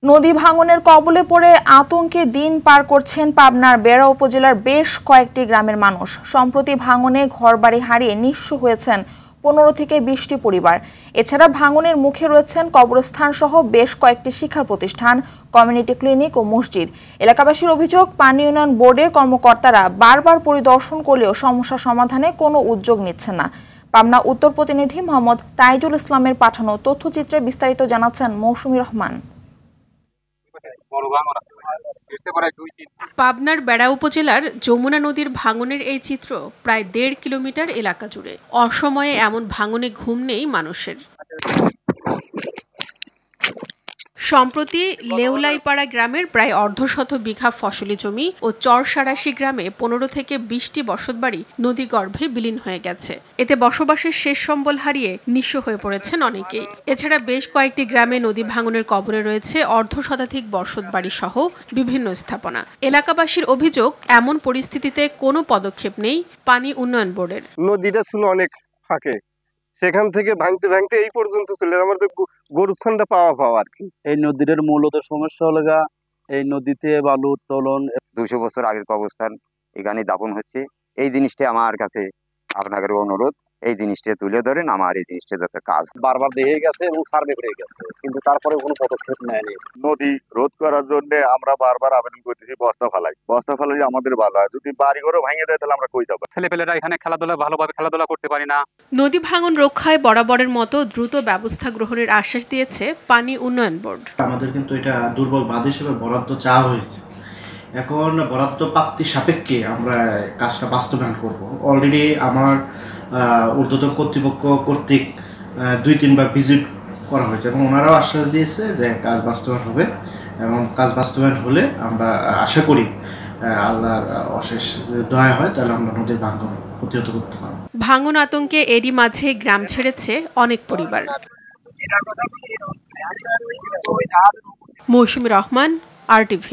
নদী ভাঙনের কবলে পড়ে আতঙ্কে দিন পার করছেন পাবনার বেড়া উপজেলার বেশ কয়েকটি গ্রামের মানুষ। সম্প্রতি ভাঙনে ঘরবাড়ি হারিয়ে নিঃস্ব হয়েছেন 15 থেকে 20টি পরিবার। এছাড়া ভাঙনের মুখে রয়েছেন কবরস্থান সহ বেশ কয়েকটি শিক্ষা প্রতিষ্ঠান, কমিউনিটি ক্লিনিক ও মসজিদ। এলাকাবাসীর অভিযোগ, পানি উন্নয়ন বোর্ডের কর্মকর্তারা বারবার পরিদর্শন করলেও সমস্যা সমাধানে কোনো উদ্যোগ নিচ্ছে না। পাবনা উত্তর প্রতিনিধি মোহাম্মদ তাইজুল ইসলামের পাঠানো তথ্যচিত্রে বিস্তারিত জানাচ্ছেন মৌসুমী রহমান। পাবনার বেড়া উপজেলার যমুনা নদীর ভাঙনের এই চিত্র প্রায় 1.5 কিলোমিটার এলাকা জুড়ে। অসময়ে এমন ভাঙনে ঘুম নেই মানুষের। সম্প্রতি লেউলাইপাড়া গ্রামের প্রায় অর্ধশত বিঘা ফসলি জমি ও চরসারাশি গ্রামে 15 থেকে 20টি বসতবাড়ি নদীগর্ভে বিলীন হয়ে গেছে। এতে বসবাসের শেষ সম্বল হারিয়ে নিঃস্ব হয়ে পড়েছেন অনেকেই। এছাড়া বেশ কয়েকটি গ্রামে নদী ভাঙনের কবলে রয়েছে অর্ধশতাধিক বসতবাড়ি সহ বিভিন্ন স্থাপনা। এলাকাবাসীর অভিযোগ, এমন পরিস্থিতিতে কোনো পদক্ষেপ নেই পানি উন্নয়ন বোর্ডের। নদীটা ছিল অনেক ফাঁকে, সেখান থেকে ভাঙতে ভাঙতে এই পর্যন্ত চলে আমাদের গরুস্থানটা পাওয়া আর কি। এই নদীর মূলত সমস্যা হলো এই নদীতে বালু উত্তোলন। 200 বছর আগের কবরস্থান এখানে দাপন হচ্ছে। এই জিনিসটা আমার কাছে আপনাদের অনুরোধ, এই জিনিসটা তুলে ধরেন, আমার এই জিনিসটা যাতে কাজ। বারবার দেখে গেছে এবং সার্ভে করে গেছে, কিন্তু তারপরে কোনো পদক্ষেপ নেয়নি। নদী রোধ করার জন্য আমরা বারবার আবেদন করতেছি, বস্তা ফালাই আমাদের বাধা। যদি বাড়িঘরও ভেঙে দেয় তাহলে আমরা কই যাবো? ছেলেপেলেরা এখানে ভালোভাবে খেলাধুলা করতে পারি না। নদী ভাঙন রক্ষায় বরাবরের মতো দ্রুত ব্যবস্থা গ্রহণের আশ্বাস দিয়েছে পানি উন্নয়ন বোর্ড। আমাদের কিন্তু এটা দুর্বল বাঁধ হিসেবে বরাদ্দ চাওয়া হয়েছে। এখন বরাদ্দ প্রাপ্তি সাপেক্ষে আমরা কাজটা বাস্তবায়ন করব। অলরেডি আমার ঊর্ধ্বতন কর্তৃপক্ষ কর্তৃক 2-3 বার ভিজিট করা হয়েছে এবং ওনারাও আশ্বাস দিয়েছে যে কাজ বাস্তবায়ন হবে, এবং কাজ বাস্তবায়ন হলে আমরা আশা করি আল্লাহর অশেষ দয়া হয় তাহলে আমরা নদীর ভাঙন প্রতিহত করতে পারব। ভাঙন আতঙ্কে এরই মাঝে গ্রাম ছেড়েছে অনেক পরিবার। মৌসুমী রহমান, RTV।